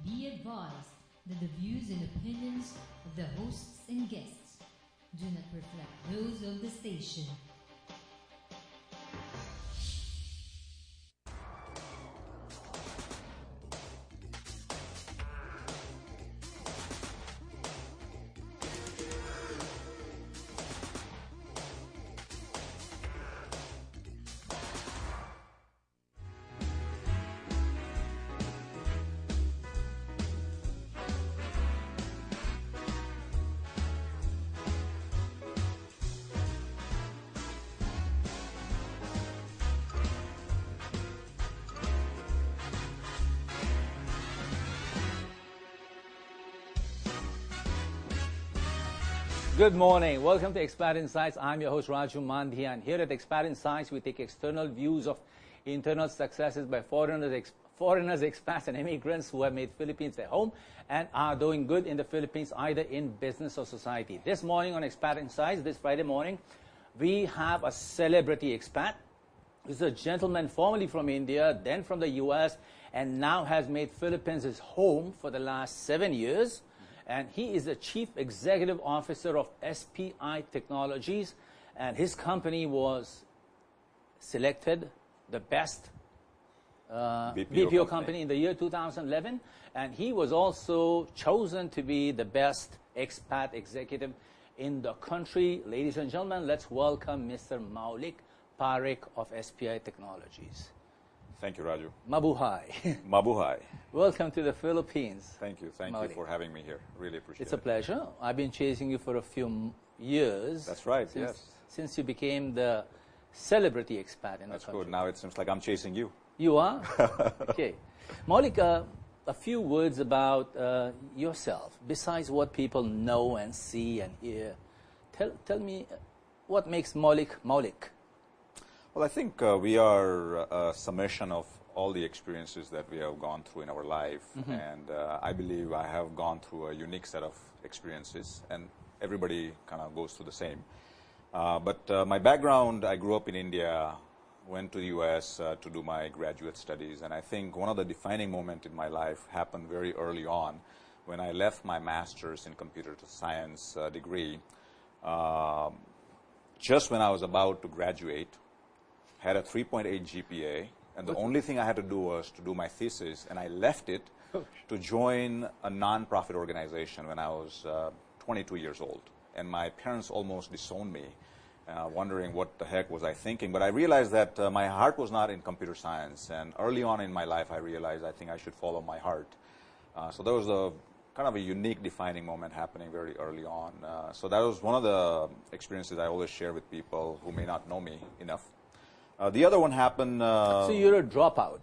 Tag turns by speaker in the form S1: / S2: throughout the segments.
S1: Be advised that the views and opinions of the hosts and guests do not reflect those of the station.
S2: Good morning. Welcome to Expat Insights. I'm your host Raju Mandhyan. Here at Expat Insights, we take external views of internal successes by foreigners, expats, and immigrants who have made Philippines their home and are doing good in the Philippines, either in business or society. This morning on Expat Insights, this Friday morning, we have a celebrity expat. This is a gentleman formerly from India, then from the US, and now has made Philippines his home for the last 7 years. And he is the Chief Executive Officer of SPI Technologies, and his company was selected the best BPO company in the year 2011, and he was also chosen to be the best expat executive in the country. Ladies and gentlemen, let's welcome Mr. Maulik Parek of SPI Technologies.
S3: Thank you, Raju.
S2: Mabuhay.
S3: Mabuhay.
S2: Welcome to the Philippines.
S3: Thank you. Thank you for having me here. Really appreciate it.
S2: It's a pleasure. I've been chasing you for a few years.
S3: That's right, yes.
S2: Since you became the celebrity expat in the country.
S3: That's good. Now it seems like I'm chasing you.
S2: You are? Okay. Maulik, a few words about yourself, besides what people know and see and hear. Tell me what makes Maulik Maulik.
S3: Well, I think we are a summation of all the experiences that we have gone through in our life, and I believe I have gone through a unique set of experiences, and everybody kind of goes through the same. But my background, I grew up in India, went to the US to do my graduate studies, and I think one of the defining moments in my life happened very early on when I left my master's in computer science degree. Just when I was about to graduate, had a 3.8 GPA, and the only thing I had to do was to do my thesis, and I left it to join a non-profit organization when I was 22 years old. And my parents almost disowned me, wondering what the heck was I thinking. But I realized that my heart was not in computer science, and early on in my life I realized I think I should follow my heart. So there was a kind of a unique defining moment happening very early on. So that was one of the experiences I always share with people who may not know me enough. The other one happened.
S2: So you're a dropout.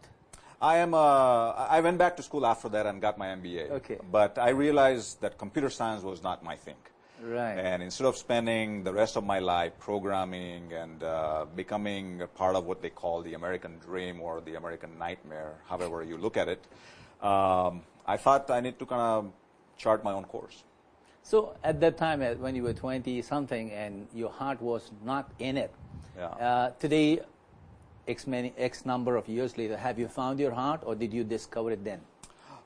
S3: I went back to school after that and got my MBA.
S2: Okay.
S3: But I realized that computer science was not my thing.
S2: Right.
S3: And instead of spending the rest of my life programming and becoming a part of what they call the American dream or the American nightmare, however you look at it, I thought I need to kind of chart my own course.
S2: So at that time, when you were 20-something and your heart was not in it, today, X number of years later, have you found your heart, or did you discover it then?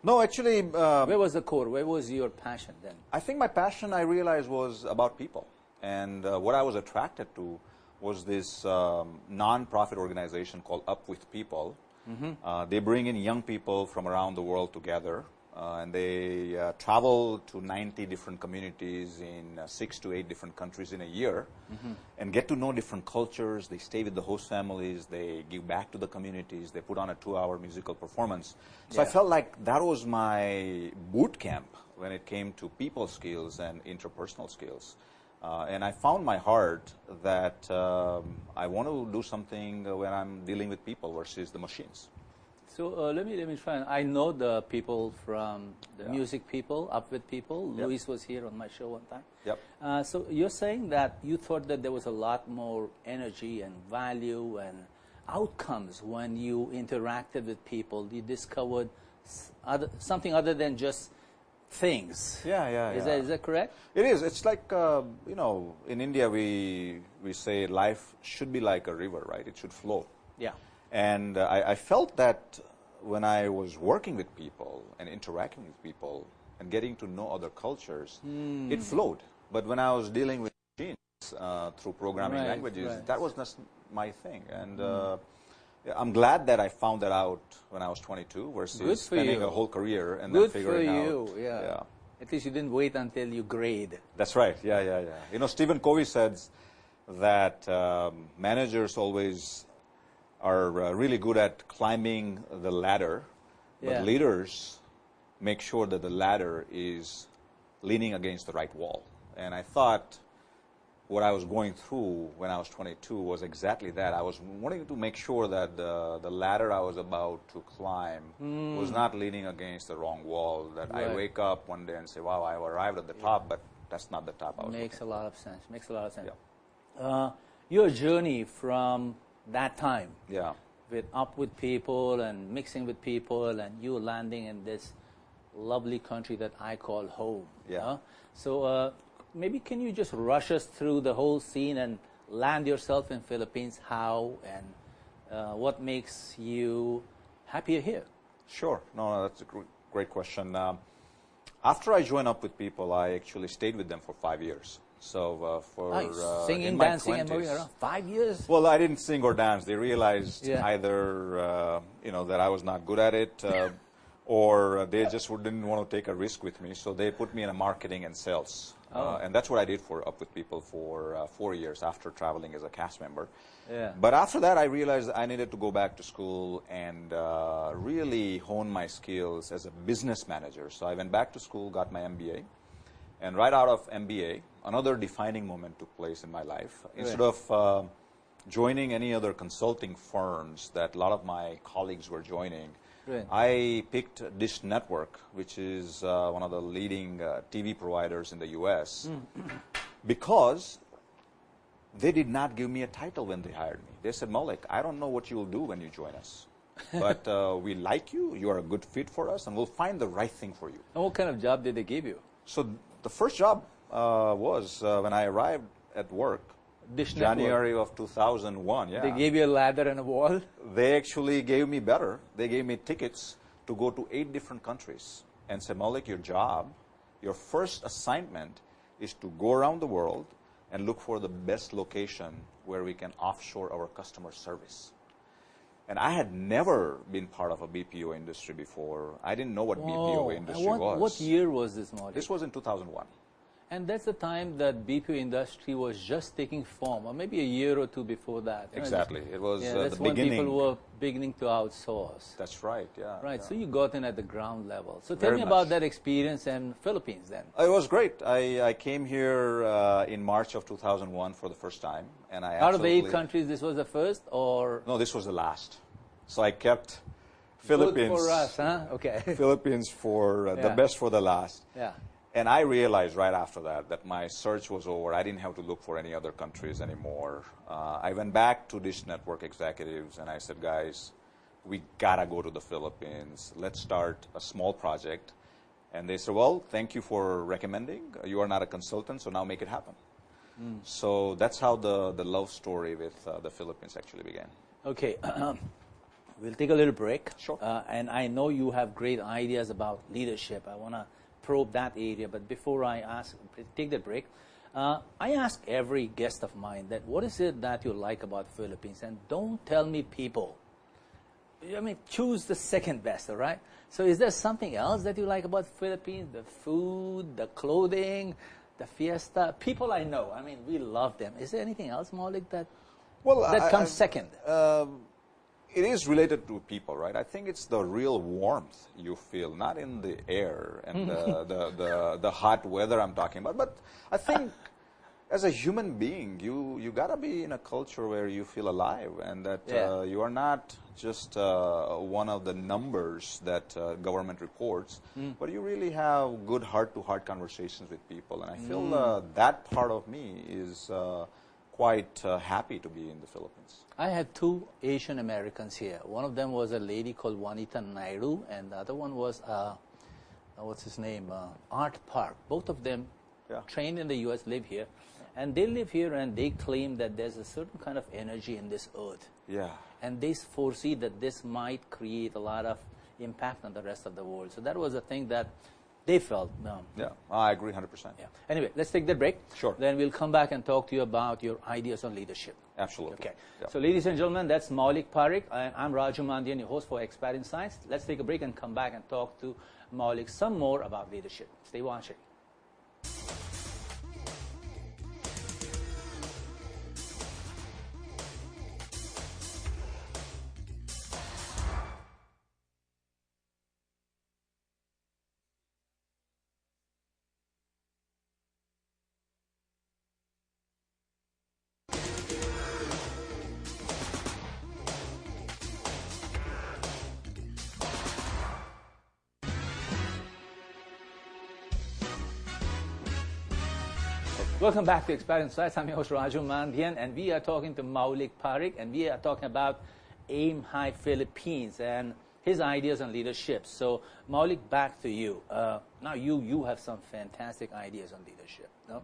S3: No, actually...
S2: where was the core? Where was your passion then?
S3: I think my passion, I realized, was about people. And what I was attracted to was this non-profit organization called Up With People. They bring in young people from around the world together, and they travel to 90 different communities in 6 to 8 different countries in a year, and get to know different cultures. They stay with the host families, they give back to the communities, they put on a 2-hour musical performance. So I felt like that was my boot camp when it came to people skills and interpersonal skills. And I found my heart that I want to do something when I'm dealing with people versus the machines.
S2: So let me try. I know the people from the music people, Up With People. Luis was here on my show one time.
S3: Yep.
S2: So you're saying that you thought that there was a lot more energy and value and outcomes when you interacted with people. You discovered something other than just things. Is that correct?
S3: It is. It's like, you know, in India we say life should be like a river, right? It should flow.
S2: Yeah.
S3: And I felt that when I was working with people and interacting with people and getting to know other cultures, it flowed. But when I was dealing with machines through programming languages, that was not my thing. And I'm glad that I found that out when I was 22 versus spending a whole career and then figuring out.
S2: Yeah. At least you didn't wait until you grade.
S3: That's right. Yeah. You know, Stephen Covey says that managers always are really good at climbing the ladder, but leaders make sure that the ladder is leaning against the right wall. And I thought what I was going through when I was 22 was exactly that. I was wanting to make sure that the ladder I was about to climb was not leaning against the wrong wall, that I wake up one day and say, wow, I've arrived at the top, but that's not the top I was
S2: Makes a lot of sense. Makes a lot of sense. Your journey from that time with up with people and mixing with people and you landing in this lovely country that I call home. So maybe can you just rush us through the whole scene and land yourself in Philippines, how and what makes you happier here?
S3: Sure. No, that's a great question. After I joined Up With People, I actually stayed with them for 5 years. So
S2: singing, dancing, and moving around. 5 years?
S3: Well, I didn't sing or dance. They realized either that I was not good at it, or they just didn't want to take a risk with me. So they put me in a marketing and sales, and that's what I did for Up With People for 4 years after traveling as a cast member. But after that, I realized I needed to go back to school and really hone my skills as a business manager. So I went back to school, got my MBA. And right out of MBA, another defining moment took place in my life. Instead of joining any other consulting firms that a lot of my colleagues were joining, I picked Dish Network, which is one of the leading TV providers in the U.S., because they did not give me a title when they hired me. They said, Maulik, I don't know what you'll do when you join us, but we like you, you are a good fit for us, and we'll find the right thing for you.
S2: And what kind of job did they give you?
S3: So the first job was when I arrived at work, January of 2001.
S2: They gave you a ladder and a wall?
S3: They actually gave me better. They gave me tickets to go to 8 different countries and said, Maulik, your job, your first assignment is to go around the world and look for the best location where we can offshore our customer service. And I had never been part of a BPO industry before. I didn't know what BPO industry was.
S2: What year was this, Maulik?
S3: This was in 2001.
S2: And that's the time that BPO industry was just taking form, or maybe a year or two before that.
S3: Exactly. It was
S2: that's
S3: the
S2: when
S3: beginning.
S2: people were beginning to outsource.
S3: That's right, yeah.
S2: Right, so you got in at the ground level. So tell me about that experience in Philippines then.
S3: It was great. I came here in March of 2001 for the first time. And I
S2: out of the 8 countries, this was the first, or?
S3: No, this was the last. So I kept Philippines.
S2: Good for us, huh? Okay.
S3: Philippines for the best for the last. And I realized right after that my search was over. I didn't have to look for any other countries anymore. I went back to Dish Network executives and I said, guys, we gotta go to the Philippines. Let's start a small project. And they said, well, thank you for recommending. You are not a consultant, so now make it happen. So that's how the love story with the Philippines actually began.
S2: Okay. We'll take a little break.
S3: Sure.
S2: And I know you have great ideas about leadership. I want to probe that area. But before I take that break, I ask every guest of mine that what is it that you like about Philippines? And don't tell me people. I mean, choose the second best, all right? So is there something else that you like about Philippines? The food, the clothing, the fiesta? People I know. I mean, we love them. Is there anything else, Maulik, that comes second?
S3: It is related to people, right? I think it's the real warmth you feel, not in the air and the hot weather I'm talking about. But I think as a human being, you gotta be in a culture where you feel alive and that you are not just one of the numbers that government reports, but you really have good heart-to-heart conversations with people. And I feel that part of me is quite happy to be in the Philippines.
S2: I had 2 Asian Americans here. One of them was a lady called Juanita Naidu, and the other one was, what's his name, Art Park. Both of them trained in the U.S., live here. And they live here and they claim that there's a certain kind of energy in this earth. And they foresee that this might create a lot of impact on the rest of the world. So that was a thing that they felt.
S3: Yeah, I agree 100%.
S2: Yeah. Anyway, let's take the break.
S3: Sure.
S2: Then we'll come back and talk to you about your ideas on leadership.
S3: Absolutely.
S2: Okay.
S3: Yeah.
S2: So, ladies and gentlemen, that's Maulik Parek, and I'm Raju Mandhyan, your host for Expert Insights. Let's take a break and come back and talk to Maulik some more about leadership. Stay watching. Welcome back to Expert Insights. I'm your host Raju Mandhyan, and we are talking to Maulik Parek, and we are talking about Aim High Philippines and his ideas on leadership. So, Maulik, back to you. Now, you have some fantastic ideas on leadership. No?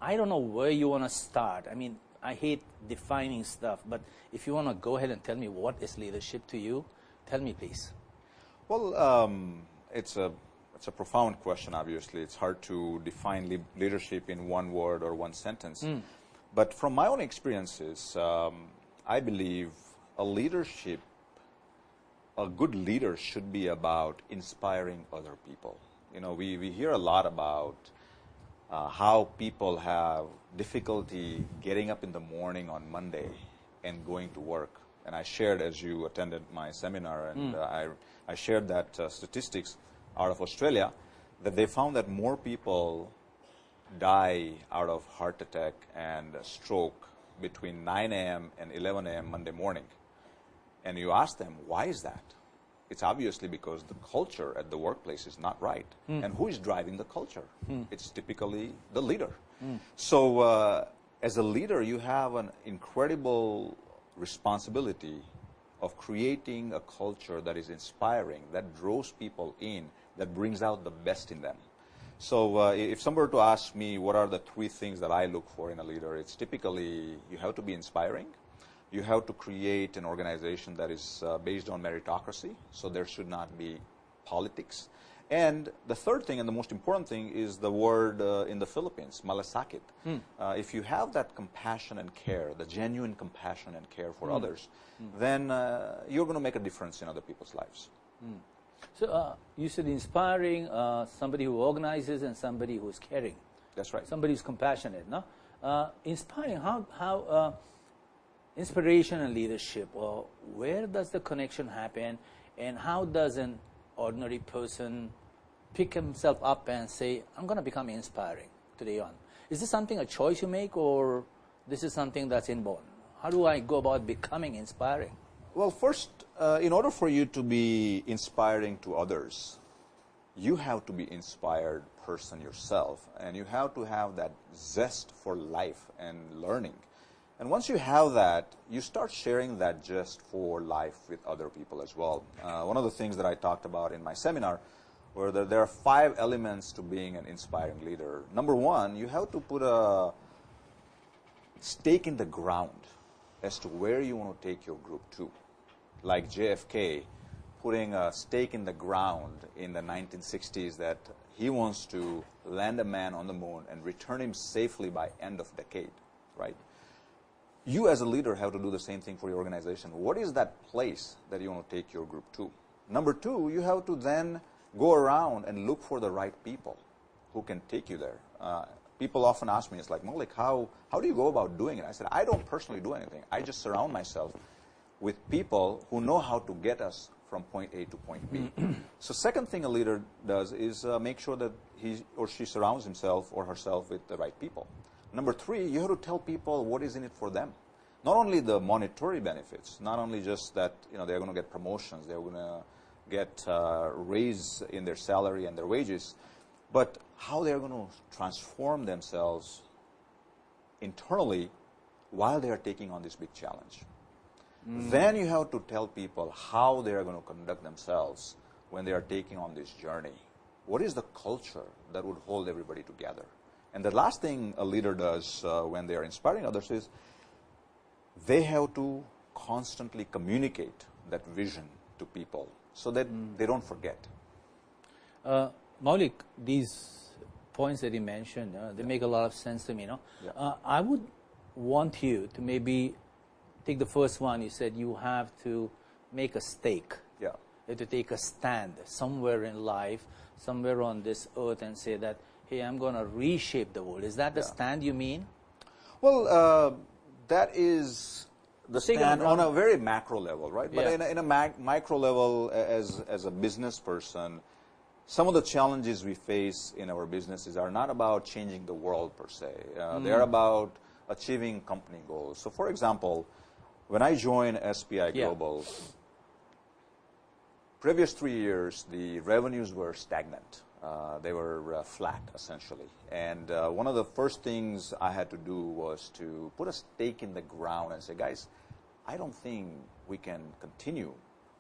S2: I don't know where you want to start. I mean, I hate defining stuff, but if you want to go ahead and tell me what is leadership to you, tell me, please.
S3: Well, it's a profound question, obviously. It's hard to define leadership in one word or one sentence. But from my own experiences, I believe a good leader should be about inspiring other people. You know, we hear a lot about how people have difficulty getting up in the morning on Monday and going to work. And I shared, as you attended my seminar, and I shared that statistics out of Australia, that they found that more people die out of heart attack and stroke between 9 a.m. and 11 a.m. Monday morning. And you ask them, why is that? It's obviously because the culture at the workplace is not right. And who is driving the culture? It's typically the leader. So as a leader, you have an incredible responsibility of creating a culture that is inspiring, that draws people in, that brings out the best in them. So if someone were to ask me what are the 3 things that I look for in a leader, it's typically you have to be inspiring, you have to create an organization that is based on meritocracy, so there should not be politics. And the third thing, and the most important thing, is the word in the Philippines, malasakit. If you have that compassion and care, the genuine compassion and care for others, then you're going to make a difference in other people's lives.
S2: So you said inspiring, somebody who organizes and somebody who's caring.
S3: That's right.
S2: Somebody who's compassionate, no? Inspiring, how inspiration and leadership, where does the connection happen, and how does an ordinary person pick himself up and say, I'm going to become inspiring today on? Is this something, a choice you make, or this is something that's inborn? How do I go about becoming inspiring?
S3: Well, first, in order for you to be inspiring to others, you have to be inspired person yourself, and you have to have that zest for life and learning. And once you have that, you start sharing that zest for life with other people as well. One of the things that I talked about in my seminar were that there are 5 elements to being an inspiring leader. Number 1, you have to put a stake in the ground as to where you want to take your group to. Like JFK putting a stake in the ground in the 1960s that he wants to land a man on the moon and return him safely by end of decade, right? You as a leader have to do the same thing for your organization. What is that place that you want to take your group to? Number 2, you have to then go around and look for the right people who can take you there. People often ask me, it's like, Maulik, how do you go about doing it? I said, I don't personally do anything. I just surround myself with people who know how to get us from point A to point B. So second thing a leader does is make sure that he or she surrounds himself or herself with the right people. Number 3, you have to tell people what is in it for them. Not only the monetary benefits, not only just that they're going to get promotions, they're going to get raise in their salary and their wages, but how they're going to transform themselves internally while they are taking on this big challenge. Then you have to tell people how they are going to conduct themselves when they are taking on this journey. What is the culture that would hold everybody together? And the last thing a leader does when they are inspiring others is they have to constantly communicate that vision to people so that they don't forget.
S2: Maulik, these points that you mentioned, they make a lot of sense to me. I would want you to maybe take the first one. You said you have to make a stake.
S3: Yeah.
S2: You have to take a stand somewhere in life, somewhere on this earth, and say that, hey, I'm going to reshape the world. Is that the stand you mean?
S3: Well, that is the
S2: Stake
S3: stand
S2: on
S3: on a very macro level, right? But
S2: Yeah.
S3: in a micro level, as a business person, some of the challenges we face in our businesses are not about changing the world per se. They're about achieving company goals. So, for example, when I joined SPI Global, previous 3 years, the revenues were stagnant. They were flat, essentially. And one of the first things I had to do was to put a stake in the ground and say, guys, I don't think we can continue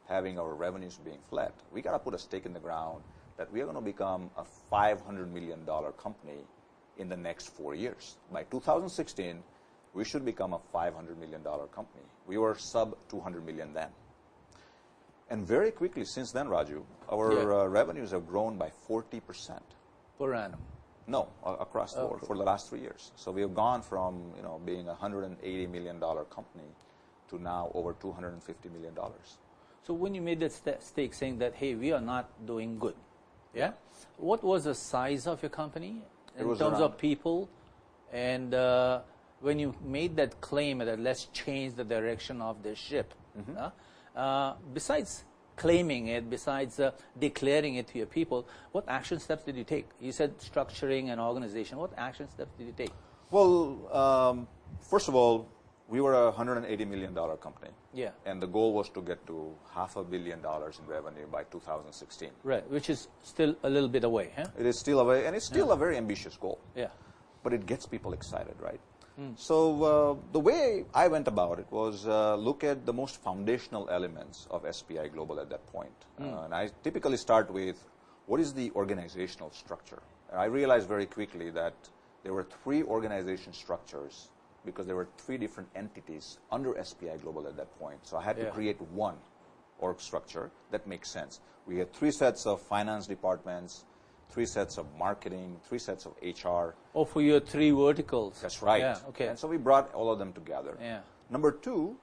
S3: having our revenues being flat. We got to put a stake in the ground that we are going to become a $500 million company in the next 4 years. By 2016, we should become a $500 million company. We were sub 200 million then. And very quickly, since then, Raju, our revenues have grown by 40%.
S2: Per annum.
S3: No, across the board for the last 3 years. So we have gone from being a $180 million company to now over $250 million.
S2: So when you made that stake saying that, hey, we are not doing good, what was the size of your company in terms of people? And when you made that claim that let's change the direction of the ship, besides claiming it, besides declaring it to your people, what action steps did you take? You said structuring an organization. What action steps did you take?
S3: Well, first of all, we were a $180 million company.
S2: Yeah.
S3: And the goal was to get to $500 million in revenue by 2016.
S2: Right, which is still a little bit away, huh?
S3: It is still away, and it's still a very ambitious goal.
S2: Yeah.
S3: But it gets people excited, right? So the way I went about it was look at the most foundational elements of SPI Global at that point. And I typically start with what is the organizational structure. And I realized very quickly that there were 3 organization structures because there were 3 different entities under SPI Global at that point. So I had to create one org structure that makes sense. We had 3 sets of finance departments, 3 sets of marketing, 3 sets of HR.
S2: Oh, for your 3 verticals.
S3: That's right.
S2: Yeah, okay.
S3: And so we brought all of them together.
S2: Yeah.
S3: Number 2,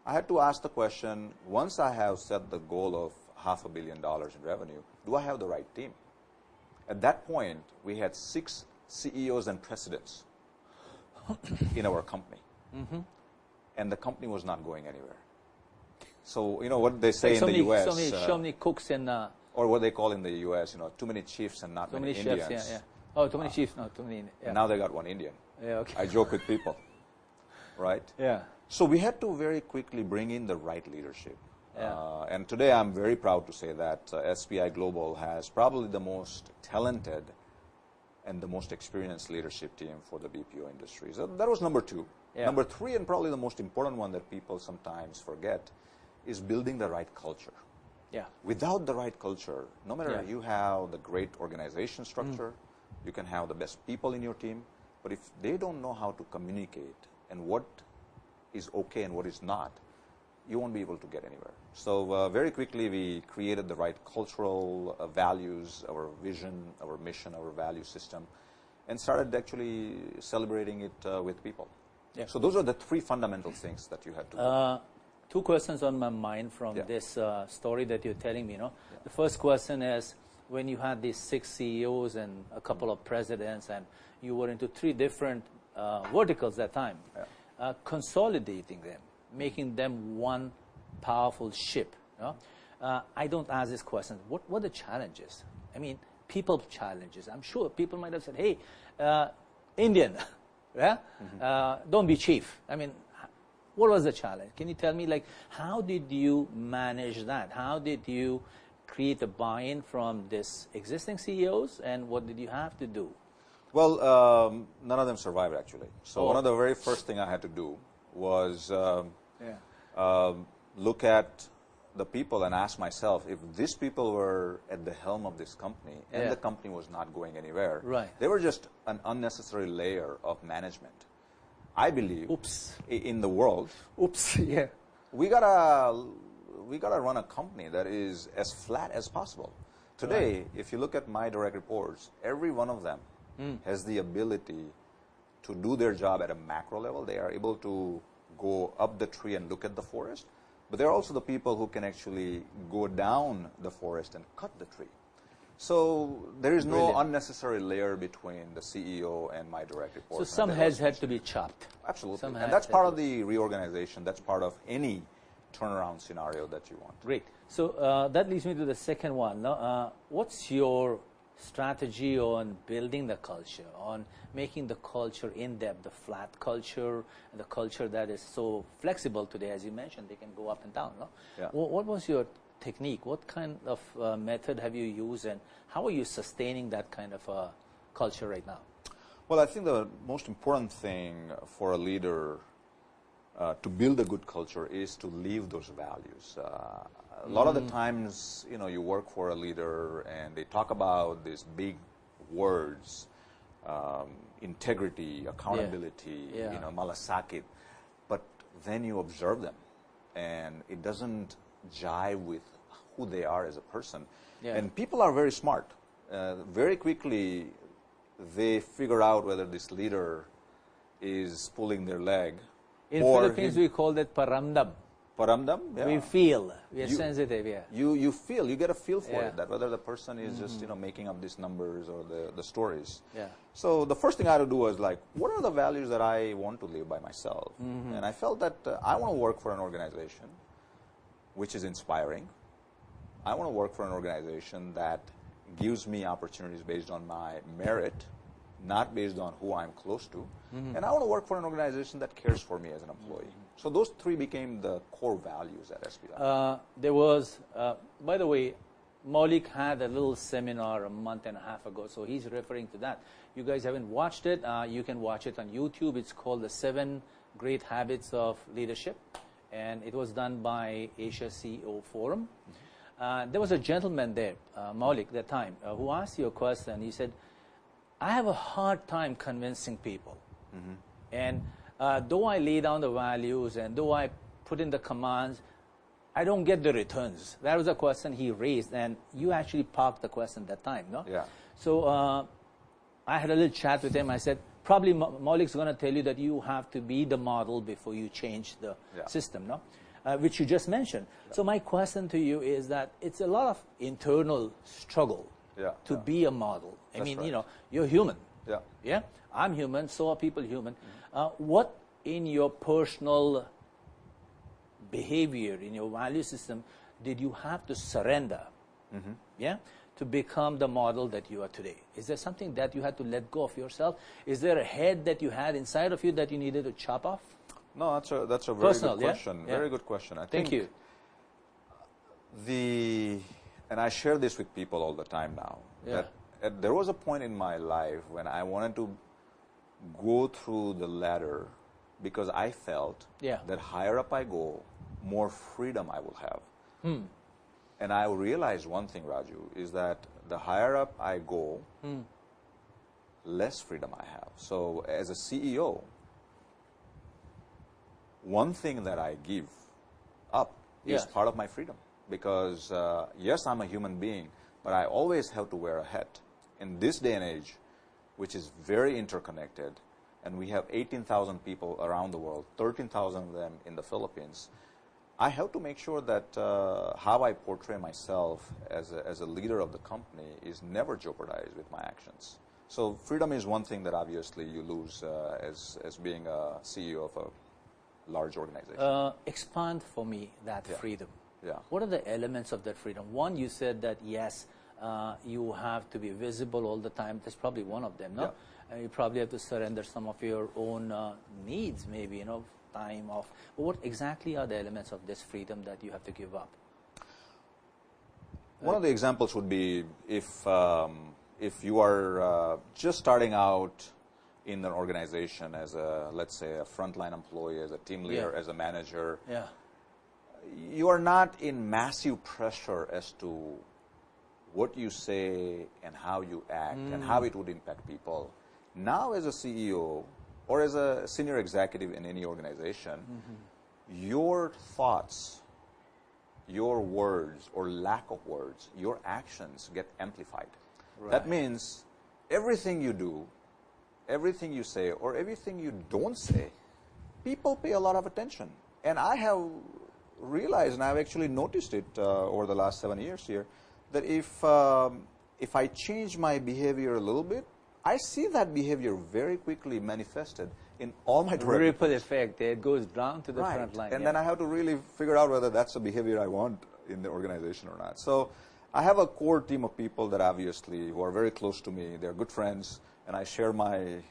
S3: I had to ask the question, once I have set the goal of $500 million in revenue, do I have the right team? At that point, we had 6 CEOs and presidents in our company. And the company was not going anywhere. So, you know what they say in the U.S.
S2: So many cooks and...
S3: or what they call in the U.S., too many chiefs and not many Indians.
S2: Chefs, Oh, too many chiefs, no, too many.
S3: And now they got one Indian.
S2: Yeah, okay.
S3: I joke with people, right?
S2: Yeah.
S3: So we had to very quickly bring in the right leadership.
S2: Yeah.
S3: And today I'm very proud to say that SPI Global has probably the most talented and the most experienced leadership team for the BPO industry. So that was number 2.
S2: Yeah.
S3: Number 3, and probably the most important one that people sometimes forget, is building the right culture.
S2: Yeah.
S3: Without the right culture, no matter you have the great organization structure, you can have the best people in your team, but if they don't know how to communicate and what is okay and what is not, you won't be able to get anywhere. So very quickly we created the right cultural values, our vision, our mission, our value system, and started actually celebrating it with people.
S2: Yeah.
S3: So those are the 3 fundamental things that you had to do.
S2: 2 questions on my mind from this story that you're telling me. The first question is, when you had these 6 CEOs and a couple of presidents, and you were into 3 different verticals at that time, consolidating them, making them one powerful ship. I don't ask this question. What were the challenges? I mean, people challenges. I'm sure people might have said, hey, Indian, don't be chief. I mean, what was the challenge? Can you tell me, like, how did you manage that? How did you create a buy-in from this existing CEOs, and what did you have to do?
S3: Well, none of them survived, actually. So one of the very first thing I had to do was look at the people and ask myself, if these people were at the helm of this company and the company was not going anywhere, they were just an unnecessary layer of management. I believe in the world, we got to we got to run a company that is as flat as possible. Today, if you look at my direct reports, every one of them has the ability to do their job at a macro level. They are able to go up the tree and look at the forest, but they're also the people who can actually go down the forest and cut the tree. So there is no unnecessary layer between the CEO and my direct report.
S2: So some heads had to be chopped.
S3: Absolutely. And that's part of the reorganization. That's part of any turnaround scenario that you want.
S2: Great. So that leads me to the second one. Now, what's your strategy on building the culture, on making the culture in-depth, the flat culture, and the culture that is so flexible today, as you mentioned, they can go up and down, no?
S3: Yeah.
S2: What was your technique? What kind of method have you used, and how are you sustaining that kind of culture right now?
S3: Well, I think the most important thing for a leader to build a good culture is to live those values. A lot of the times, you work for a leader and they talk about these big words, integrity, accountability, malasakit, but then you observe them and it doesn't jive with who they are as a person.
S2: Yeah.
S3: And people are very smart. Very quickly, they figure out whether this leader is pulling their leg.
S2: In Philippines, we call that paramdam.
S3: Paramdam? Yeah.
S2: We feel. We are sensitive,
S3: You feel, you get a feel for it, that whether the person is just, making up these numbers or the stories.
S2: Yeah.
S3: So the first thing I had to do was like, what are the values that I want to live by myself? And I felt that I want to work for an organization which is inspiring. I want to work for an organization that gives me opportunities based on my merit, not based on who I'm close to. And I want to work for an organization that cares for me as an employee. So those three became the core values at SPI.
S2: There was, by the way, Maulik had a little seminar a month and a half ago, so he's referring to that. You guys haven't watched it. You can watch it on YouTube. It's called The 7 Great Habits of Leadership, and it was done by Asia CEO Forum. There was a gentleman there, Maulik, that time, who asked you a question. He said, I have a hard time convincing people. And though I lay down the values and though I put in the commands, I don't get the returns. That was a question he raised, and you actually parked the question that time, no?
S3: Yeah.
S2: So I had a little chat with him. I said, probably Maulik's going to tell you that you have to be the model before you change the system, no? Which you just mentioned. So my question to you is that it's a lot of internal struggle to be a model. I mean,
S3: right.
S2: You're human.
S3: Yeah.
S2: I'm human, so are people human. What in your personal behavior, in your value system, did you have to surrender, to become the model that you are today? Is there something that you had to let go of yourself? Is there a head that you had inside of you that you needed to chop off?
S3: No, that's a very
S2: Personal,
S3: good question.
S2: Yeah?
S3: Very good question. I
S2: Thank
S3: think
S2: you.
S3: And I share this with people all the time now. That there was a point in my life when I wanted to go through the ladder because I felt that higher up I go, more freedom I will have. And I realized one thing, Raju, is that the higher up I go, less freedom I have. So as a CEO, one thing that I give up is part of my freedom. Because, yes, I'm a human being, but I always have to wear a hat. In this day and age, which is very interconnected, and we have 18,000 people around the world, 13,000 of them in the Philippines, I have to make sure that how I portray myself as a leader of the company is never jeopardized with my actions. So freedom is one thing that obviously you lose as being a CEO of a large organization.
S2: Expand for me that freedom.
S3: Yeah.
S2: What are the elements of that freedom? One, you said that, yes, you have to be visible all the time. That's probably one of them, no? And you probably have to surrender some of your own needs, maybe, time off. But what exactly are the elements of this freedom that you have to give up?
S3: One of the examples would be if you are just starting out in an organization as let's say, a frontline employee, as a team leader, as a manager. You are not in massive pressure as to what you say and how you act and how it would impact people. Now as a CEO or as a senior executive in any organization, your thoughts your words or lack of words, your actions get amplified.
S2: Right.
S3: That means everything you do, everything you say, or everything you don't say, people pay a lot of attention. And I have realized, and I've actually noticed it over the last 7 years here, that if I change my behavior a little bit, I see that behavior very quickly manifested in all my direct
S2: Ripple effect. It goes down to the
S3: right.
S2: front line.
S3: And
S2: yeah.
S3: then I have to really figure out whether that's a behavior I want in the organization or not. So I have a core team of people that obviously who are very close to me. They're good friends, and I share my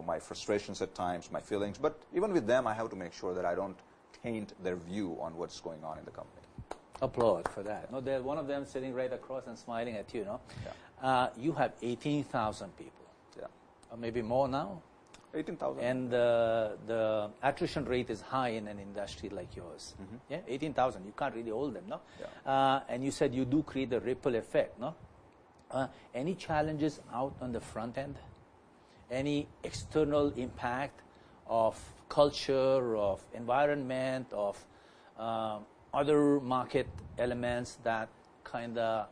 S3: my frustrations at times, my feelings. But even with them, I have to make sure that I don't taint their view on what's going on in the company.
S2: Applaud for that. No, there's one of them sitting right across and smiling at you. No,
S3: Yeah.
S2: You have 18,000 people,
S3: Yeah.
S2: or maybe more now.
S3: 18,000.
S2: And the attrition rate is high in an industry like yours. Yeah, 18,000. You can't really hold them, no?
S3: Yeah.
S2: And you said you do create a ripple effect, no? Any challenges out on the front end? Any external impact of culture, of environment, of other market elements that kind of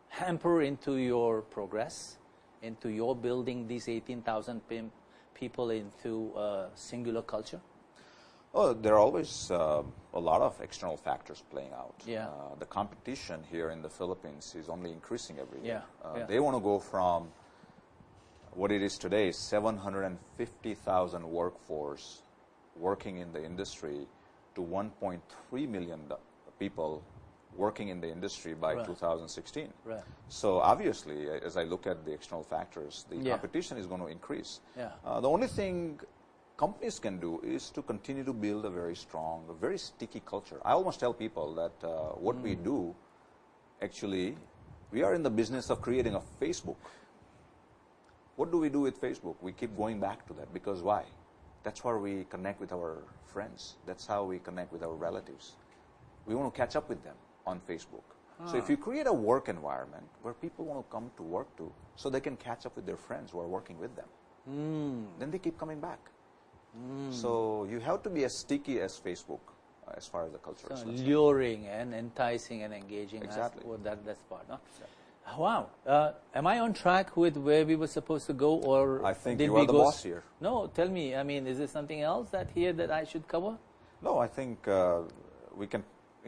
S2: hamper into your progress, into your building these 18,000 people into a singular culture?
S3: Oh, there are always a lot of external factors playing out.
S2: Yeah.
S3: The competition here in the Philippines is only increasing every year.
S2: Yeah.
S3: They want to go from what it is today, 750,000 workforce working in the industry to 1.3 million people working in the industry by
S2: Right.
S3: 2016.
S2: Right.
S3: So obviously, as I look at the external factors, the
S2: Yeah.
S3: competition is going to increase.
S2: Yeah.
S3: The only thing companies can do is to continue to build a very strong, a very sticky culture. I almost tell people that what we do, actually, we are in the business of creating a Facebook. What do we do with Facebook? We keep going back to that, because why? That's where we connect with our friends. That's how we connect with our relatives. We want to catch up with them on Facebook. So if you create a work environment where people want to come to work to, so they can catch up with their friends who are working with them, then they keep coming back. So you have to be as sticky as Facebook as far as the culture is concerned.
S2: Luring and enticing and engaging.
S3: Exactly.
S2: That's part, no? Wow. Am I on track with where we were supposed to go, or
S3: I think
S2: did
S3: you
S2: we
S3: are the
S2: go
S3: boss here.
S2: No, tell me. I mean, is there something else that I should cover?
S3: No, I think we can,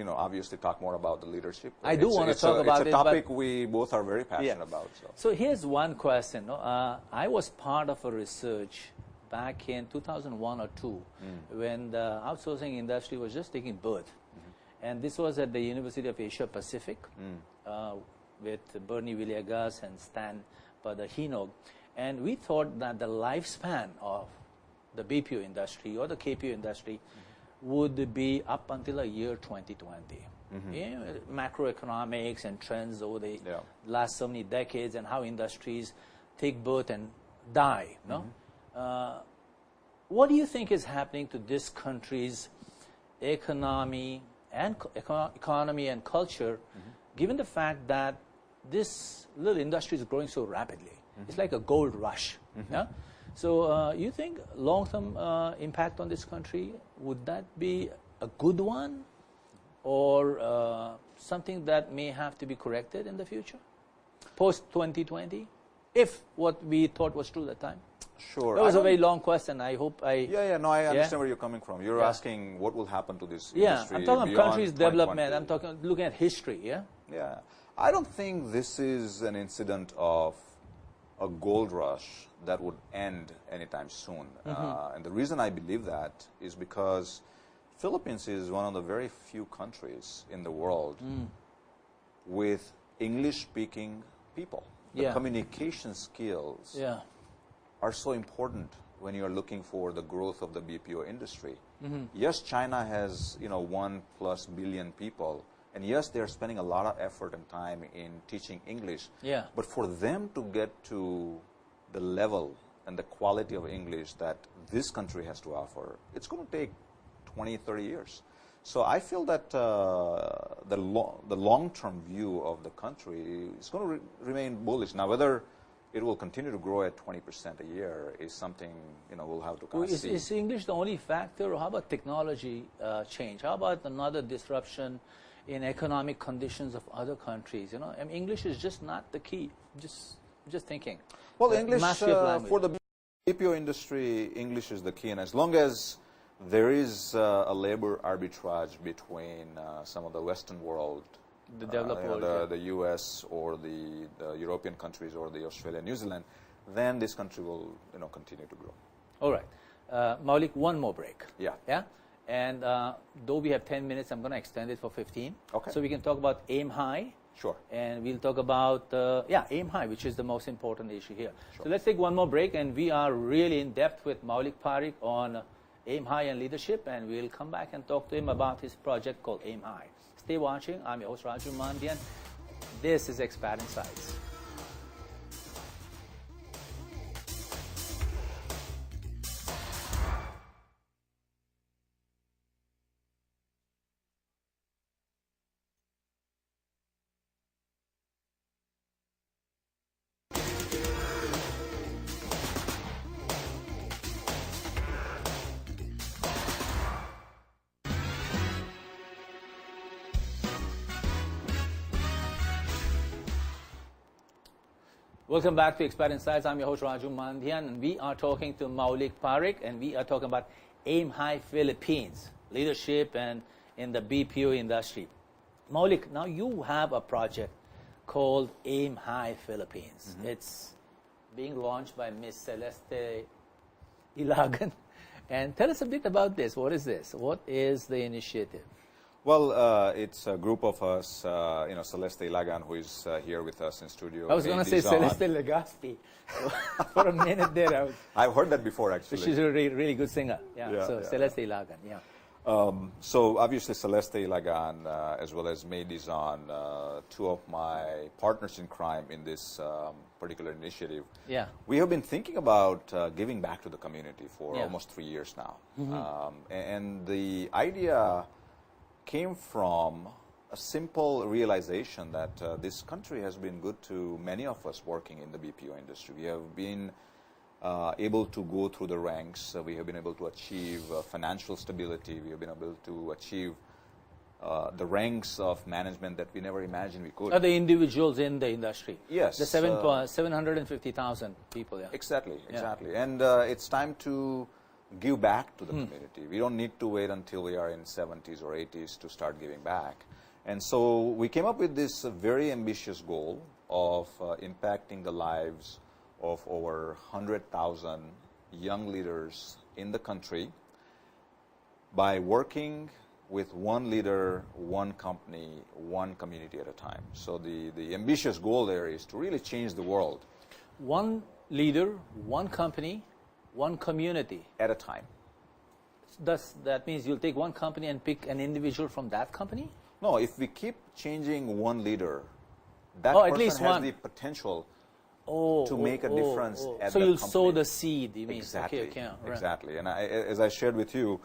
S3: obviously talk more about the leadership.
S2: I do want to talk about it.
S3: It's a topic we both are very passionate
S2: Yeah.
S3: about.
S2: So here's one question. No? I was part of a research back in 2001 or 2 when the outsourcing industry was just taking birth. And this was at the University of Asia Pacific with Bernie Villegas and Stan Padahinog. And we thought that the lifespan of the BPO industry or the KPO industry would be up until the year 2020. Yeah, macroeconomics and trends over the last so many decades, and how industries take birth and die. No, what do you think is happening to this country's economy and culture, given the fact that this little industry is growing so rapidly? It's like a gold rush. Yeah. So you think long-term impact on this country, would that be a good one, or something that may have to be corrected in the future, post-2020, if what we thought was true at the time?
S3: Sure.
S2: That was a very long question. I hope I...
S3: No, I understand where you're coming from. You're asking what will happen to this industry.
S2: I'm talking about country's
S3: 2020.
S2: development. I'm looking at history,
S3: Yeah. I don't think this is an incident of a gold rush that would end anytime soon. And the reason I believe that is because Philippines is one of the very few countries in the world with English-speaking people. The communication skills are so important when you're looking for the growth of the BPO industry. Yes, China has 1+ billion people, and yes, they're spending a lot of effort and time in teaching English. But for them to get to the level and the quality of English that this country has to offer, it's going to take 20, 30 years. So I feel that the long-term view of the country is going to remain bullish. Now, whether it will continue to grow at 20% a year is something we'll have to kind of see.
S2: Is English the only factor, or how about technology change? How about another disruption in economic conditions of other countries. You know, I mean, English is just not the key. Just thinking.
S3: Well, English
S2: mastery of language.
S3: for the BPO industry, English is the key, and as long as there is a labor arbitrage between some of the Western world,
S2: the developed world,
S3: the U.S. or the European countries or the Australia, New Zealand, then this country will continue to grow.
S2: All right, Maulik, one more break.
S3: Yeah.
S2: Yeah. And though we have 10 minutes, I'm going to extend it for 15.
S3: Okay.
S2: So we can talk about aim high.
S3: Sure.
S2: And we'll talk about, aim high, which is the most important issue here.
S3: Sure.
S2: So let's take one more break, and we are really in depth with Maulik Parek on aim high and leadership, and we'll come back and talk to him about his project called Aim High. Stay watching. I'm your host, Raju Mandhyan. This is Expat Insights. Welcome back to Expat Insights. I'm your host, Raju Mandhyan, and we are talking to Maulik Parek, and we are talking about Aim High Philippines, leadership and in the BPO industry. Maulik, now you have a project called Aim High Philippines. Mm-hmm. It's being launched by Miss Celeste Ilagan. And tell us a bit about this. What is this? What is the initiative?
S3: Well, it's a group of us, Celeste Ilagan, who is here with us in studio.
S2: I was going to say Celeste Legaspi for a minute there.
S3: I've heard that before, actually.
S2: She's a really good singer. Celeste Ilagan,
S3: So obviously Celeste Ilagan, as well as May Dizon, two of my partners in crime in this particular initiative.
S2: Yeah.
S3: We have been thinking about giving back to the community for almost 3 years now. Mm-hmm. And the idea came from a simple realization that this country has been good to many of us working in the BPO industry. We have been able to go through the ranks. We have been able to achieve financial stability. We have been able to achieve the ranks of management that we never imagined we could.
S2: The individuals in the industry.
S3: Yes.
S2: The 750,000 people. Yeah.
S3: Exactly. And it's time to give back to the community. We don't need to wait until we are in 70s or 80s to start giving back. And so we came up with this very ambitious goal of impacting the lives of over 100,000 young leaders in the country by working with one leader, one company, one community at a time. So the ambitious goal there is to really change the world.
S2: One leader, one company, one community.
S3: At a time.
S2: Thus, that means you'll take one company and pick an individual from that company?
S3: No, if we keep changing one leader, that person
S2: at least
S3: has
S2: one.
S3: the potential to make a difference at
S2: so
S3: the
S2: you'll
S3: company.
S2: sow the seed, you mean?
S3: Exactly.
S2: Okay, right.
S3: Exactly. And as I shared with you,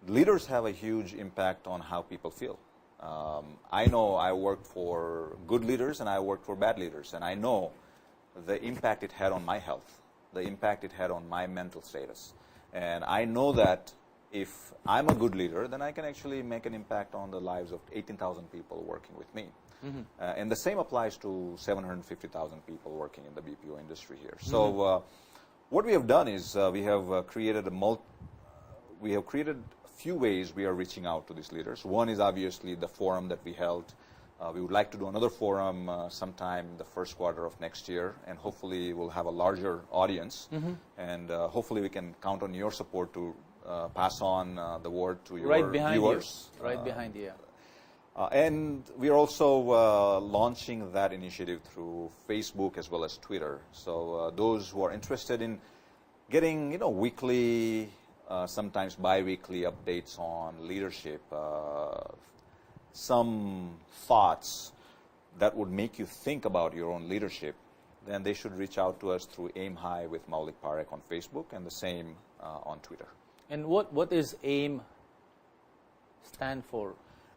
S3: leaders have a huge impact on how people feel. I know I worked for good leaders and I worked for bad leaders, and I know the impact it had on my health, the impact it had on my mental status. And I know that if I'm a good leader, then I can actually make an impact on the lives of 18,000 people working with me. Mm-hmm. And the same applies to 750,000 people working in the BPO industry here. Mm-hmm. So what we have done is we have created a few ways we are reaching out to these leaders. One is obviously the forum that we held. We would like to do another forum sometime in the first quarter of next year, and hopefully we'll have a larger audience. Mm-hmm. And hopefully we can count on your support to pass on the word to your viewers.
S2: Right behind you.
S3: And we are also launching that initiative through Facebook as well as Twitter. So those who are interested in getting, weekly, sometimes bi-weekly updates on leadership, some thoughts that would make you think about your own leadership, then they should reach out to us through Aim High with Maulik Parek on Facebook, and the same on Twitter.
S2: And what is AIM stand for?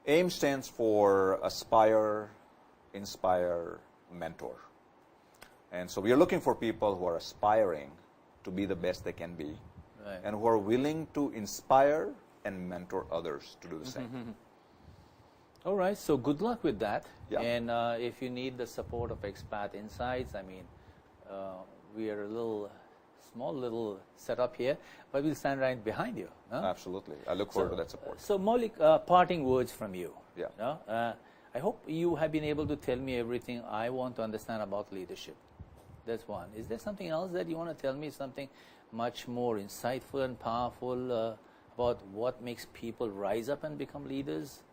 S3: AIM stands for Aspire, Inspire, Mentor. And so we are looking for people who are aspiring to be the best they can be, right, and who are willing to inspire and mentor others to do the same. Mm-hmm.
S2: All right, so good luck with that.
S3: Yeah.
S2: And if you need the support of Expat Insights, I mean, we are a small little setup here, but we'll stand right behind you. Huh?
S3: Absolutely. I look forward to that support.
S2: So, Maulik, parting words from you.
S3: Yeah.
S2: No? I hope you have been able to tell me everything I want to understand about leadership. That's one. Is there something else that you want to tell me, something much more insightful and powerful about what makes people rise up and become leaders?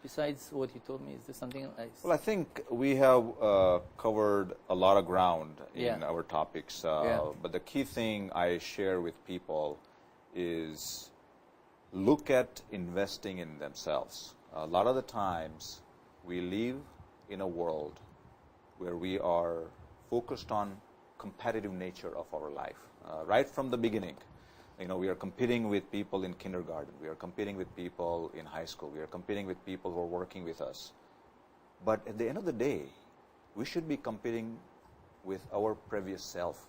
S2: Besides what you told me, is there something else?
S3: Well, I think we have covered a lot of ground in
S2: Yeah.
S3: our topics,
S2: Yeah.
S3: but the key thing I share with people is look at investing in themselves. A lot of the times we live in a world where we are focused on competitive nature of our life. Right from the beginning, you know, we are competing with people in kindergarten. We are competing with people in high school. We are competing with people who are working with us. But at the end of the day, we should be competing with our previous self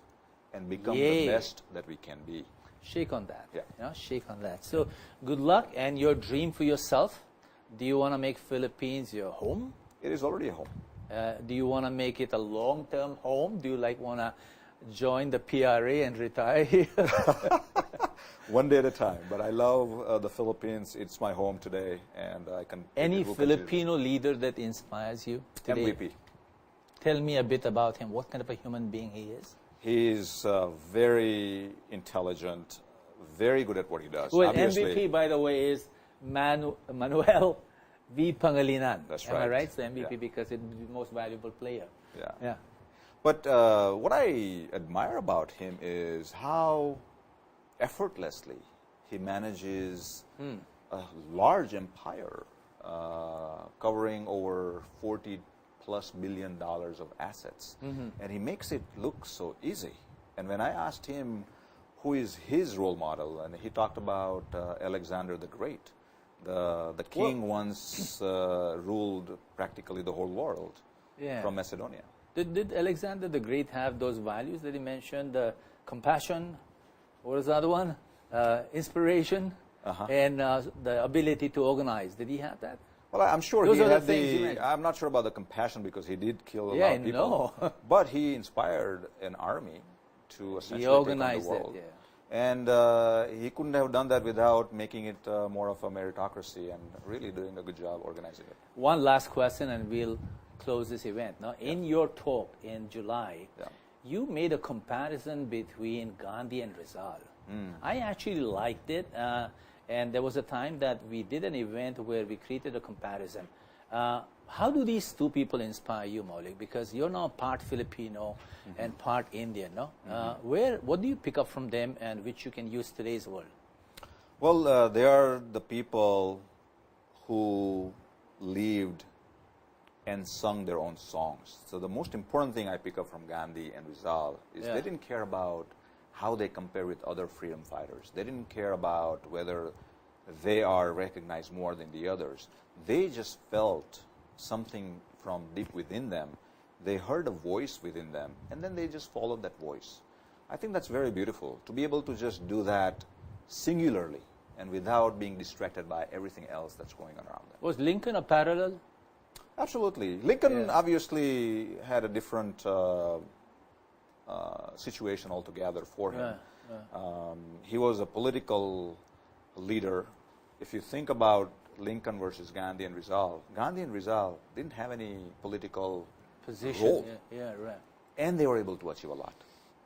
S3: and become the best that we can be.
S2: Shake on that.
S3: Yeah.
S2: You know, shake on that. So, good luck and your dream for yourself. Do you want to make Philippines your home?
S3: It is already a home.
S2: Do you want to make it a long-term home? Do you want to join the PRA and retire here?
S3: One day at a time. But I love the Philippines. It's my home today, and I can.
S2: Any Filipino leader that inspires you today?
S3: MVP.
S2: Tell me a bit about him. What kind of a human being he is?
S3: He is very intelligent, very good at what he does.
S2: Well,
S3: Obviously,
S2: MVP, by the way, is Manuel V. Pangilinan.
S3: That's
S2: Am I
S3: right.
S2: right? So MVP
S3: Yeah.
S2: because it's the most valuable player.
S3: Yeah.
S2: Yeah.
S3: But what I admire about him is how effortlessly he manages a large empire covering over $40+ billion of assets. And he makes it look so easy. And when I asked him who is his role model, and he talked about Alexander the Great, the king once ruled practically the whole world from Macedonia.
S2: Did Alexander the Great have those values that he mentioned? Compassion, what was the other one? Inspiration, and the ability to organize. Did he have that?
S3: Well, I'm sure
S2: Those
S3: he
S2: are the
S3: had
S2: things he
S3: the.
S2: mentioned.
S3: I'm not sure about the compassion because he did kill a
S2: Yeah,
S3: lot of people.
S2: I know.
S3: But he inspired an army to essentially
S2: He
S3: take on
S2: organized
S3: the world.
S2: it, yeah.
S3: And he couldn't have done that without making it more of a meritocracy and really doing a good job organizing it.
S2: One last question and we'll close this event. Now, in your talk in July, you made a comparison between Gandhi and Rizal. I actually liked it, and there was a time that we did an event where we created a comparison. How do these two people inspire you, Maulik? Because you're now part Filipino and part Indian, no? What do you pick up from them and which you can use today's world?
S3: Well, they are the people who lived and sung their own songs. So the most important thing I pick up from Gandhi and Rizal is they didn't care about how they compare with other freedom fighters. They didn't care about whether they are recognized more than the others. They just felt something from deep within them. They heard a voice within them, and then they just followed that voice. I think that's very beautiful, to be able to just do that singularly and without being distracted by everything else that's going on around them.
S2: Was Lincoln a parallel?
S3: Absolutely. Lincoln obviously had a different situation altogether for him. He was a political leader. If you think about Lincoln versus Gandhi and Rizal didn't have any political
S2: Position.
S3: role.
S2: Right.
S3: And they were able to achieve a lot.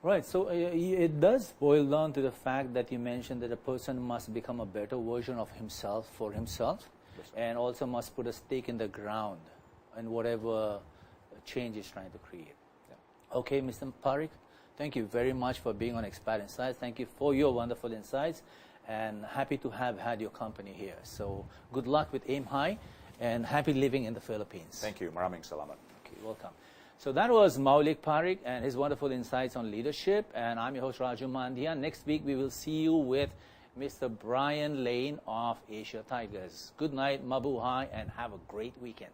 S2: Right, so it does boil down to the fact that you mentioned that a person must become a better version of himself for himself, and also must put a stake in the ground in whatever change he's trying to create. Okay, Mr. Parek, thank you very much for being on Expat Insights. Thank you for your wonderful insights, and happy to have had your company here. So good luck with Aim High, and happy living in the Philippines.
S3: Thank you. Maraming salamat.
S2: Okay, welcome. So that was Maulik Parek and his wonderful insights on leadership. And I'm your host, Raju Mandhyan. Next week, we will see you with Mr. Brian Lane of Asia Tigers. Good night, mabuhay, and have a great weekend.